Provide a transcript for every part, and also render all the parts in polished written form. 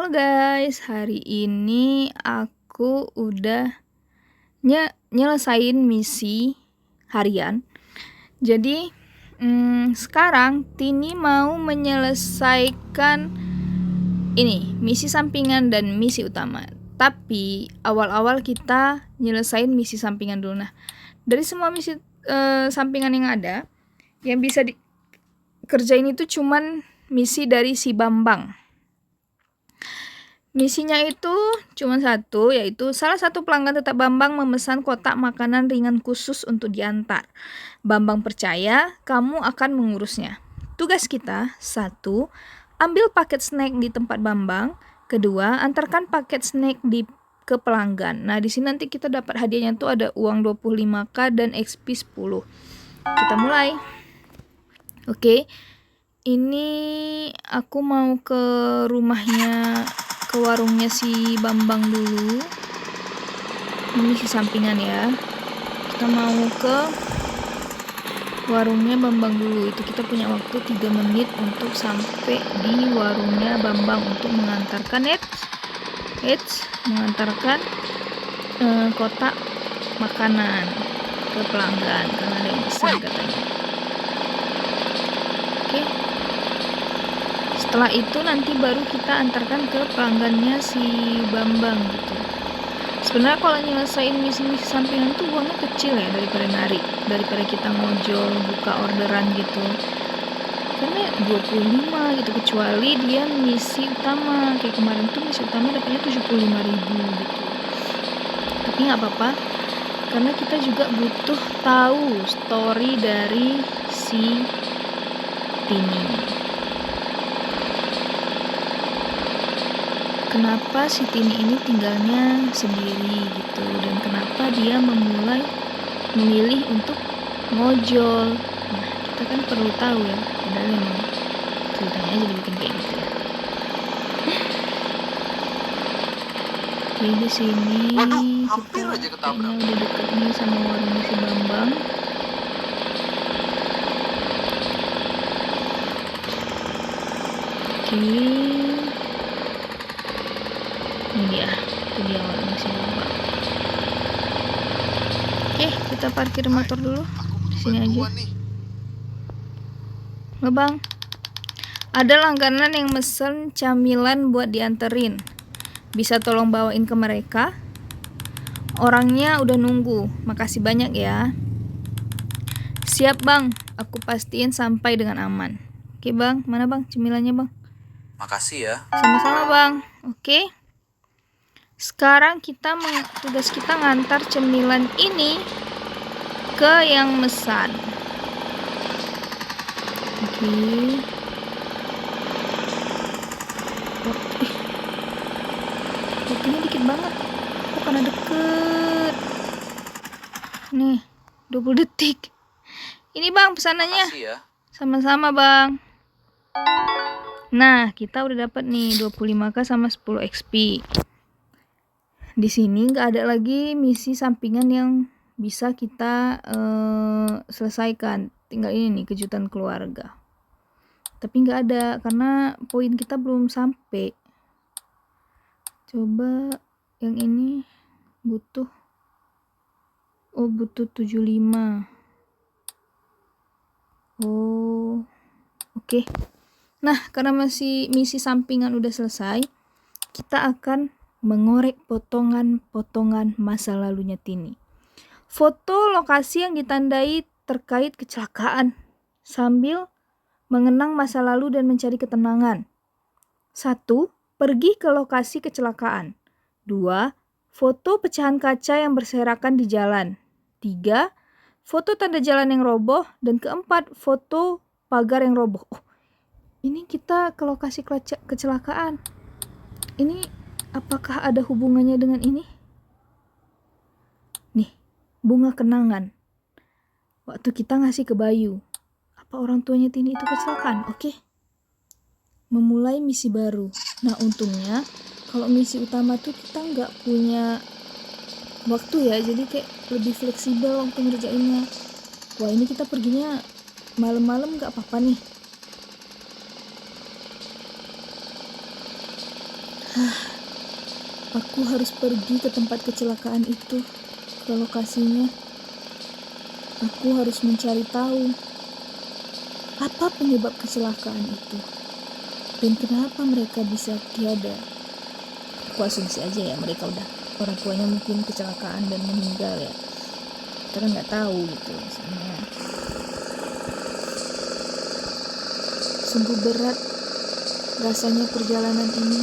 Halo guys, hari ini aku udah nyelesain misi harian. Jadi sekarang Tini mau menyelesaikan ini misi sampingan dan misi utama. Tapi awal-awal kita nyelesain misi sampingan dulu. Nah, dari semua misi sampingan yang ada, yang bisa dikerjain itu cuman misi dari si Bambang. Misinya itu cuma satu, yaitu salah satu pelanggan tetap Bambang memesan kotak makanan ringan khusus untuk diantar. Bambang percaya kamu akan mengurusnya. Tugas kita, 1. Ambil paket snack di tempat Bambang. 2. Antarkan paket snack ke pelanggan. Nah, di sini nanti kita dapat hadiahnya tuh ada uang 25k dan XP 10. Kita mulai. Oke. Ini aku mau ke rumahnya, ke warungnya si Bambang dulu. Ini si sampingan ya. Kita mau ke warungnya Bambang dulu. Itu kita punya waktu 3 menit untuk sampai di warungnya Bambang untuk mengantarkan mengantarkan kotak makanan ke pelanggan karena ada yang pesan katanya. Oke. Setelah itu nanti baru kita antarkan ke pelanggannya si Bambang gitu. Sebenarnya kalau nyelesain misi-misi sampingan tuh uangnya kecil ya daripada kita ngojol buka orderan gitu. Karena 25 gitu, kecuali dia misi utama. Kayak kemarin tuh misi utama dapatnya 75.000 gitu. Tapi nggak apa-apa, karena kita juga butuh tahu story dari si Tini. Kenapa si Tini ini tinggalnya sendiri gitu, dan kenapa dia memilih untuk ngojol. Nah, kita kan perlu tahu ya, padahal emang ceritanya aja dibikin kayak gitu ya. Oke, di sini kita kayaknya udah deket nih sama warungnya si Bambang. Oke. Ini dia warungnya si Bambang. Oke, kita parkir motor dulu di sini aja. Nggak bang, ada langganan yang mesen camilan buat dianterin. Bisa tolong bawain ke mereka? Orangnya udah nunggu. Makasih banyak ya. Siap bang, aku pastiin sampai dengan aman. Oke bang, mana bang cemilannya bang? Makasih ya. Sama-sama bang. Oke. Sekarang tugas kita ngantar cemilan ini ke yang mesan. Oke. Waktunya dikit banget. Kok karena deket. Nih, 20 detik. Ini bang pesanannya. Makasih ya. Sama-sama bang. Nah, kita udah dapat nih 25k sama 10 XP. Di sini nggak ada lagi misi sampingan yang bisa kita selesaikan. Tinggal ini nih, kejutan keluarga. Tapi nggak ada karena poin kita belum sampai. Coba yang ini butuh 75. Oke. Nah, karena masih misi sampingan udah selesai, kita akan mengorek potongan-potongan masa lalunya Tini. Foto lokasi yang ditandai terkait kecelakaan sambil mengenang masa lalu dan mencari ketenangan. 1. Pergi ke lokasi kecelakaan. 2. Foto pecahan kaca yang berserakan di jalan. 3. Foto tanda jalan yang roboh. Dan 4. Foto pagar yang roboh. Ini kita ke lokasi kecelakaan. Ini apakah ada hubungannya dengan ini? Nih, bunga kenangan. Waktu kita ngasih ke Bayu. Apa orang tuanya Tini itu kecelakaan? Oke. Memulai misi baru. Nah, untungnya kalau misi utama tuh kita nggak punya waktu ya. Jadi kayak lebih fleksibel waktu ngerjainnya. Wah, ini kita perginya malam-malam nggak apa-apa nih. Aku harus pergi ke tempat kecelakaan itu, ke lokasinya. Aku harus mencari tahu apa penyebab kecelakaan itu dan kenapa mereka bisa tiada. Aku asumsi aja ya, mereka udah orang tuanya mungkin kecelakaan dan meninggal ya. Kita kan nggak tahu gitu sebenarnya. Sungguh berat rasanya perjalanan ini.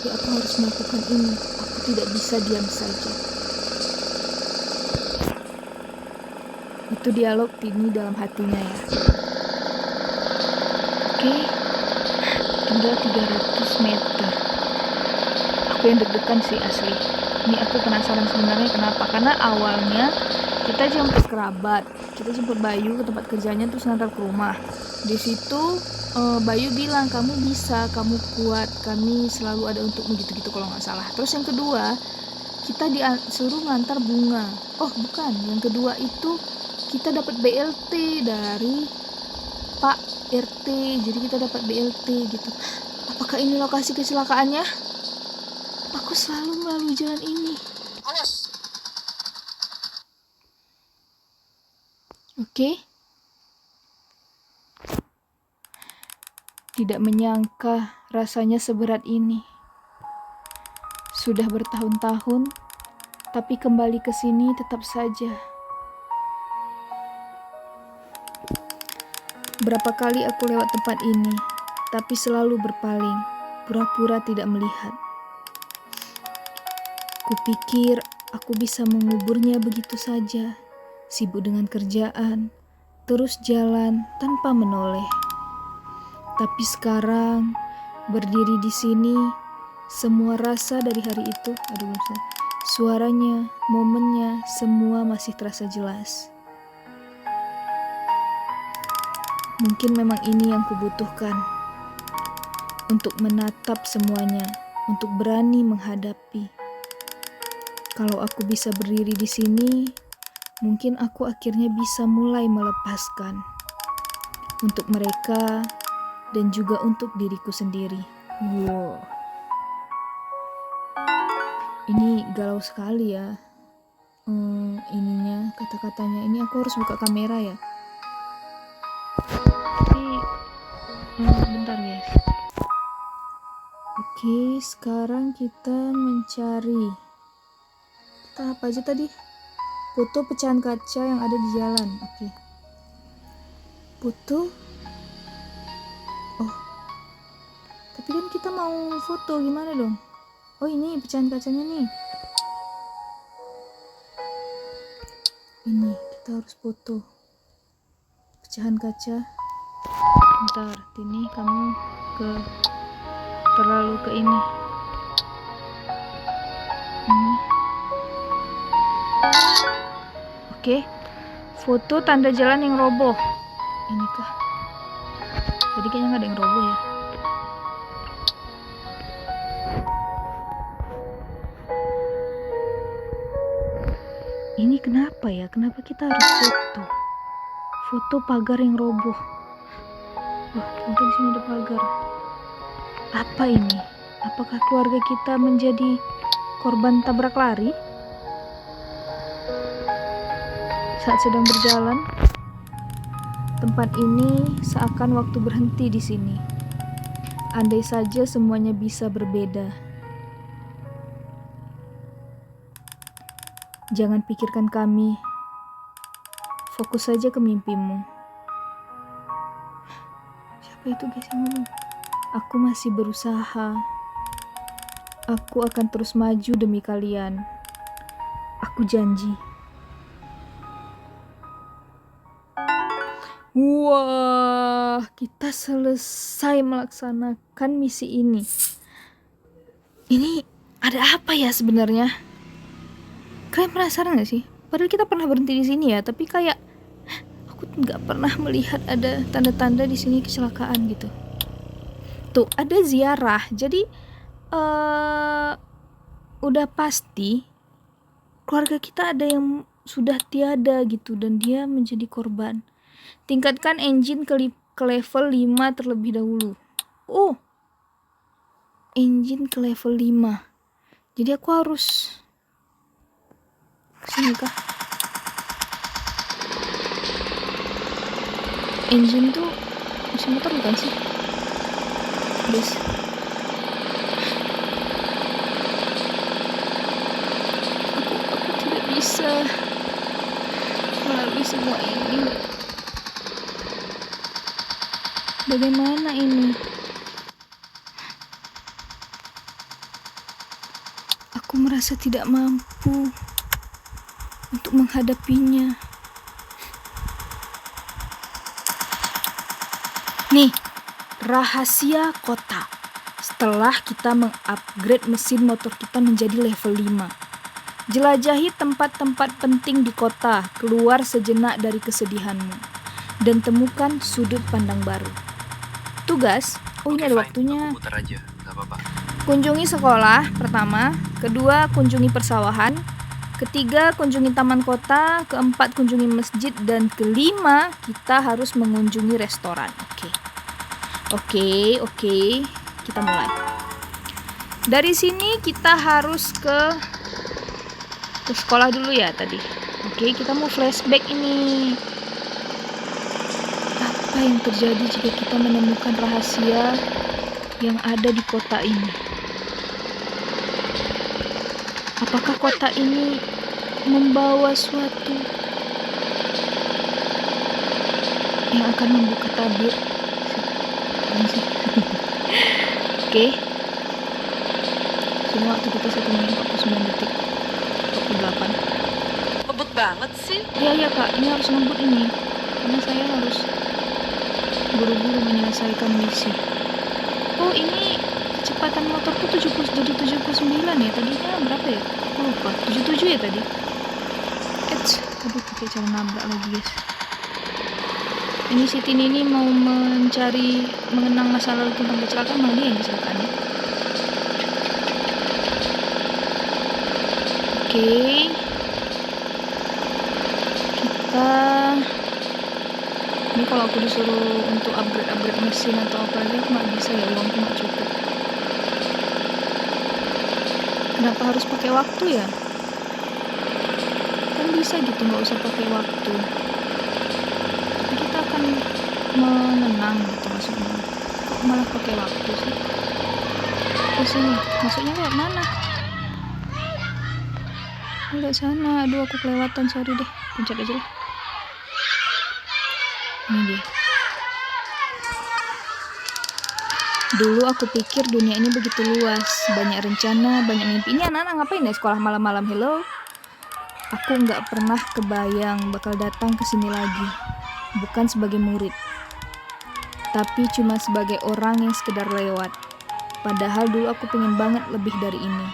Tapi aku harus melakukan ini. Aku tidak bisa diam saja. Itu dialog Tini dalam hatinya ya. Oke, tinggal 300 meter. Aku yang deg-degan sih asli. Ini aku penasaran sebenarnya kenapa. Karena awalnya kita jemput kerabat, kita jemput Bayu ke tempat kerjanya terus ngantar ke rumah. Di situ Bayu bilang, kamu bisa, kamu kuat, kami selalu ada untukmu, gitu-gitu kalau nggak salah. Terus yang kedua, kita disuruh ngantar bunga. Oh bukan, yang kedua itu kita dapat BLT dari Pak RT, jadi kita dapat BLT gitu. Apakah ini lokasi kecelakaannya? Aku selalu melalui jalan ini. Oke. Tidak menyangka rasanya seberat ini. Sudah bertahun-tahun, tapi kembali ke sini tetap saja. Berapa kali aku lewat tempat ini, tapi selalu berpaling, pura-pura tidak melihat. Kupikir aku bisa menguburnya begitu saja, sibuk dengan kerjaan, terus jalan tanpa menoleh. Tapi sekarang, berdiri di sini, semua rasa dari hari itu, suaranya, momennya, semua masih terasa jelas. Mungkin memang ini yang kubutuhkan, untuk menatap semuanya, untuk berani menghadapi. Kalau aku bisa berdiri di sini, mungkin aku akhirnya bisa mulai melepaskan. Untuk mereka, dan juga untuk diriku sendiri. Wow. Ini galau sekali ya. Ininya, kata-katanya. Ini aku harus buka kamera ya. Tapi, bentar guys. Oke, sekarang kita mencari. Kita apa aja tadi? Foto pecahan kaca yang ada di jalan. Oke. Foto. Oh. Tapi kan kita mau foto, gimana dong? Oh ini pecahan kacanya nih. Ini kita harus foto pecahan kaca. Bentar, Tini kamu terlalu ke ini. Oke, foto tanda jalan yang roboh. Ini kah? Jadi kayaknya nggak ada yang roboh ya. Ini kenapa ya? Kenapa kita harus foto? Foto pagar yang roboh. Wah, ternyata di sini ada pagar. Apa ini? Apakah keluarga kita menjadi korban tabrak lari? Saat sedang berjalan, tempat ini seakan waktu berhenti di sini. Andai saja semuanya bisa berbeda. Jangan pikirkan kami. Fokus saja ke mimpimu. Siapa itu guys yang ngomong? Aku masih berusaha. Aku akan terus maju demi kalian. Aku janji. Wah, kita selesai melaksanakan misi ini. Ini ada apa ya sebenarnya? Kalian penasaran gak sih? Padahal kita pernah berhenti di sini ya, tapi kayak aku nggak pernah melihat ada tanda-tanda di sini kecelakaan gitu. Tuh ada ziarah, jadi udah pasti keluarga kita ada yang sudah tiada gitu dan dia menjadi korban. Tingkatkan engine ke level 5 terlebih dahulu. Oh, engine ke level 5. Jadi aku harus sini kah? Engine tuh mesin motor bukan sih? Guys. Aku tidak bisa melalui semua ini. Bagaimana ini? Aku merasa tidak mampu untuk menghadapinya. Nih, rahasia kota. Setelah kita mengupgrade mesin motor kita menjadi level 5. Jelajahi tempat-tempat penting di kota, keluar sejenak dari kesedihanmu, dan temukan sudut pandang baru. Tugas, ini ada waktunya. Kunjungi sekolah, pertama. Kedua, kunjungi persawahan. Ketiga, kunjungi taman kota. Keempat, kunjungi masjid. Dan kelima, kita harus mengunjungi restoran. Oke. Kita mulai. Dari sini kita harus ke sekolah dulu ya tadi. Oke, kita mau flashback ini. Apa yang terjadi jika kita menemukan rahasia yang ada di kota ini? Apakah kota ini membawa suatu yang akan membuka tabir? Oke. Semua waktu kita 1 menit 49 detik 48. Ngebut banget sih. Iya kak, ini harus ngebut ini karena saya harus buru-buru menyelesaikan misi. Oh, ini kecepatan motorku 70 jadi 79 ya. Tadinya berapa ya? Aku lupa. 77 ya tadi. Aduh, pakai cara nabrak lagi guys. Ini si Tini ini mau mengenang masa lalu tentang kecelakaan, malah dia yang kecelakaan. Oke. Kita ini kalau aku disuruh untuk upgrade mesin atau apa lagi aku nggak bisa ya, uangku nggak cukup. Kenapa harus pakai waktu ya? Kan bisa gitu, nggak usah pakai waktu. Tapi kita akan mengenang gitu maksudnya. Kok malah pakai waktu sih? Ke sini, masuknya lewat mana? Lewat sana. Aduh, aku kelewatan, sorry deh. Pencet aja lah. Ini dia. Dulu aku pikir dunia ini begitu luas, banyak rencana, banyak mimpi. Ini anak-anak ngapain ya sekolah malam-malam? Hello? Aku nggak pernah kebayang bakal datang ke sini lagi. Bukan sebagai murid, tapi cuma sebagai orang yang sekedar lewat. Padahal dulu aku pengen banget lebih dari ini.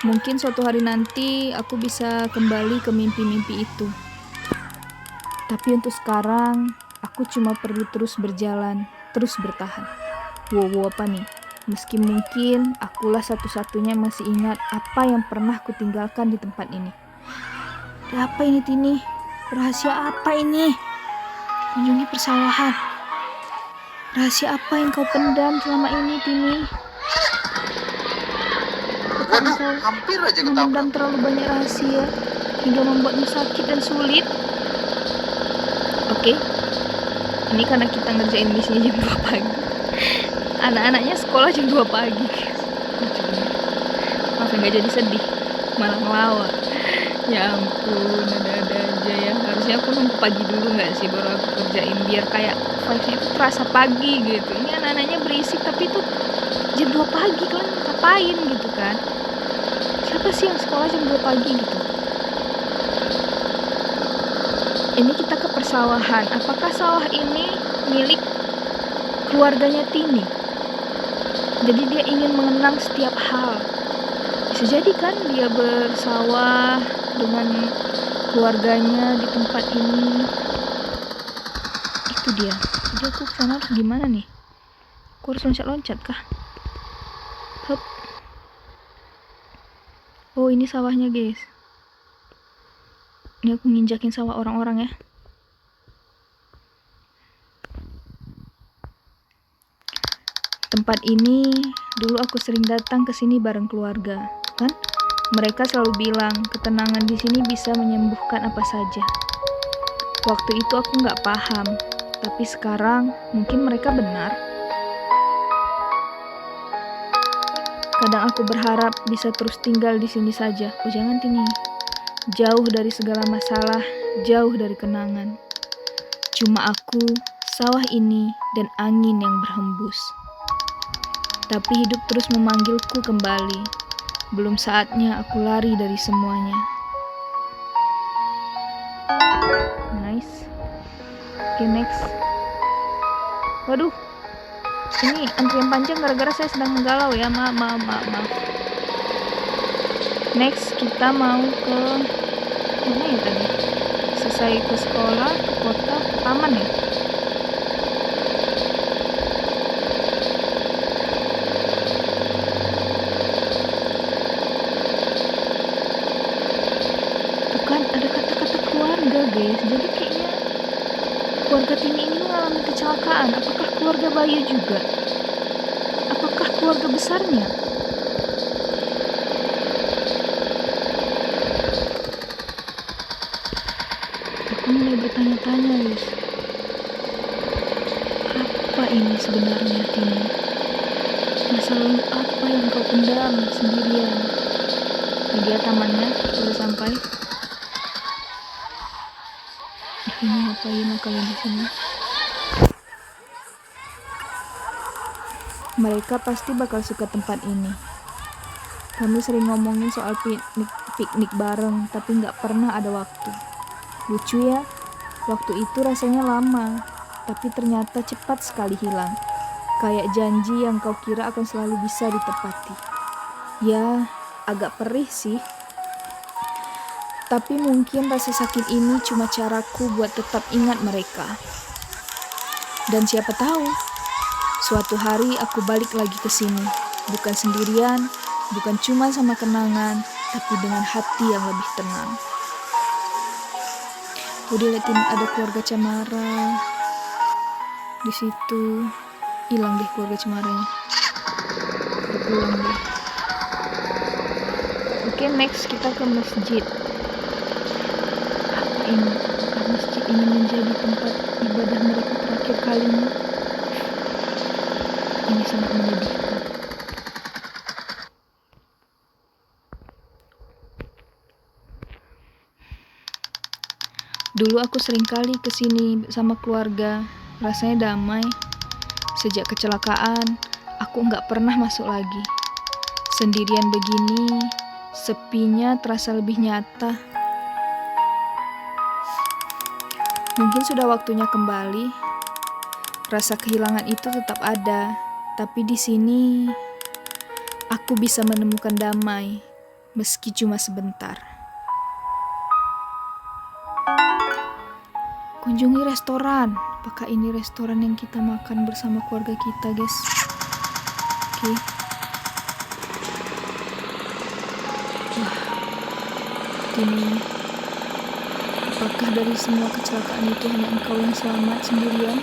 Mungkin suatu hari nanti aku bisa kembali ke mimpi-mimpi itu. Tapi untuk sekarang, aku cuma perlu terus berjalan, terus bertahan. Wow, apa nih? Meski mungkin akulah satu-satunya masih ingat apa yang pernah kutinggalkan di tempat ini. Apa ini, Tini? Rahasia apa ini? Kunjungi persawahan. Rahasia apa yang kau pendam selama ini, Tini? Waduh, hampir aja ketabrak. Memendam terlalu banyak rahasia hingga membuatmu sakit dan sulit. Oke. Ini karena kita ngerjain misinya jam 2 pagi. Anak-anaknya sekolah jam 2 pagi. Maaf, nggak jadi sedih, malah ngelawak. Ya ampun, ada-ada aja ya. Harusnya aku nunggu pagi dulu nggak sih baru aku kerjain biar kayak vibes-nya itu terasa pagi gitu. Ini anak-anaknya berisik tapi itu jam 2 pagi, kalian ngapain gitu kan? Siapa sih yang sekolah jam 2 pagi gitu? Ini kita ke persawahan. Apakah sawah ini milik keluarganya Tini? Jadi dia ingin mengenang setiap hal. Bisa jadi kan dia bersawah dengan keluarganya di tempat ini. Itu dia. Jadi aku kesana harus gimana nih? Aku harus loncat-loncat kah? Hup. Oh, ini sawahnya guys. Ini aku nginjakin sawah orang-orang ya. Tempat ini dulu aku sering datang ke sini bareng keluarga, kan? Mereka selalu bilang ketenangan di sini bisa menyembuhkan apa saja. Waktu itu aku nggak paham, tapi sekarang mungkin mereka benar. Kadang aku berharap bisa terus tinggal di sini saja. Oh jangan Tini. Jauh dari segala masalah, jauh dari kenangan. Cuma aku, sawah ini, dan angin yang berhembus. Tapi hidup terus memanggilku kembali. Belum saatnya aku lari dari semuanya. Nice. Oke, next. Waduh. Ini antrian panjang gara-gara saya sedang menggalau ya. Maaf. Next, kita mau ke mana ya tadi? Selesai ke sekolah, ke kota, ke taman ya? Tuh kan ada kata-kata keluarga guys. Jadi kayaknya keluarga Tini ini mengalami kecelakaan. Apakah keluarga Bayu juga? Apakah keluarga besarnya? Aku mulai bertanya-tanya, guys. Apa ini sebenarnya, Tini? Masa lalu apa yang kau pendam sendirian? Ini dia tamannya, sudah sampai. Ini ngapain kalian di sini? Mereka pasti bakal suka tempat ini. Kami sering ngomongin soal piknik bareng, tapi nggak pernah ada waktu. Lucu ya, waktu itu rasanya lama, tapi ternyata cepat sekali hilang. Kayak janji yang kau kira akan selalu bisa ditepati. Ya, agak perih sih. Tapi mungkin rasa sakit ini cuma caraku buat tetap ingat mereka. Dan siapa tahu, suatu hari aku balik lagi ke sini. Bukan sendirian, bukan cuma sama kenangan, tapi dengan hati yang lebih tenang. Udah liatin ada keluarga Cemara di situ. Hilang deh keluarga Cemaranya. Udah pulang deh. Oke, next kita ke masjid. Apakah masjid ini menjadi tempat ibadah mereka terakhir kalinya? Ini sangat menyedihkan. Dulu aku sering kali kesini sama keluarga, rasanya damai. Sejak kecelakaan, aku nggak pernah masuk lagi. Sendirian begini, sepinya terasa lebih nyata. Mungkin sudah waktunya kembali. Rasa kehilangan itu tetap ada, tapi di sini aku bisa menemukan damai, meski cuma sebentar. Kunjungi restoran. Apakah ini restoran yang kita makan bersama keluarga kita, guys? Oke. Wah, ini. Apakah dari semua kecelakaan itu hanya engkau yang selamat sendirian?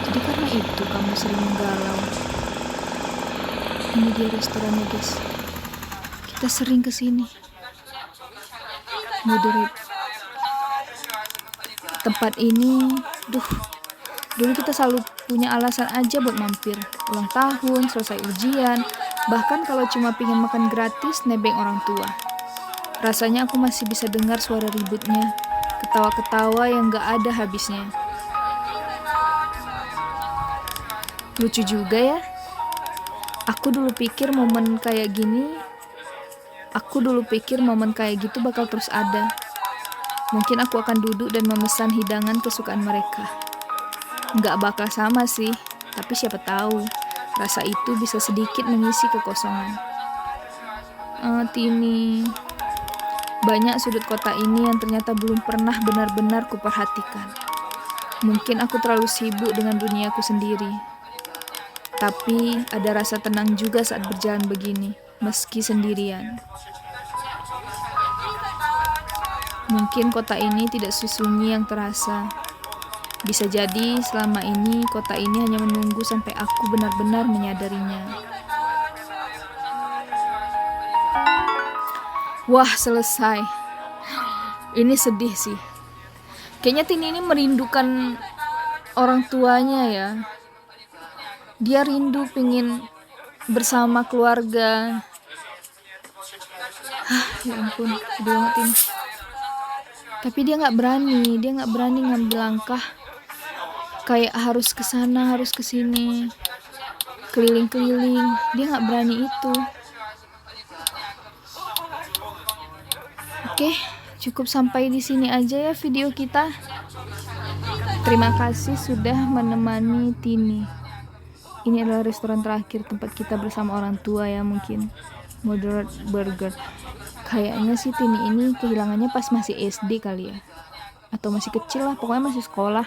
Jadi karena itu kamu sering menggalau. Ini dia restorannya, guys. Kita sering kesini. Moderate. Tempat ini, dulu kita selalu punya alasan aja buat mampir. Ulang tahun, selesai ujian, bahkan kalau cuma pengen makan gratis, nebeng orang tua. Rasanya aku masih bisa dengar suara ributnya, ketawa-ketawa yang gak ada habisnya. Lucu juga ya. Aku dulu pikir momen kayak gitu bakal terus ada. Mungkin aku akan duduk dan memesan hidangan kesukaan mereka. Nggak bakal sama sih, tapi siapa tahu rasa itu bisa sedikit mengisi kekosongan. Tini, banyak sudut kota ini yang ternyata belum pernah benar-benar kuperhatikan. Mungkin aku terlalu sibuk dengan duniaku sendiri. Tapi ada rasa tenang juga saat berjalan begini, meski sendirian. Mungkin kota ini tidak sesunyi yang terasa. Bisa jadi selama ini kota ini hanya menunggu sampai aku benar-benar menyadarinya. Wah, selesai. Ini sedih sih. Kayaknya Tini ini merindukan orang tuanya ya. Dia rindu pengen bersama keluarga. Ya ampun, sedih banget ini. Tapi dia nggak berani ngambil langkah. Kayak harus ke sana, harus ke sini, keliling-keliling. Dia nggak berani itu. Oke, cukup sampai di sini aja ya video kita. Terima kasih sudah menemani Tini. Ini adalah restoran terakhir tempat kita bersama orang tua ya, mungkin Moderate Burger. Kayaknya sih Tini ini kehilangannya pas masih SD kali ya, atau masih kecil lah, pokoknya masih sekolah.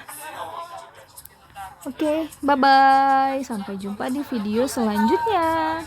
Oke, bye bye, sampai jumpa di video selanjutnya.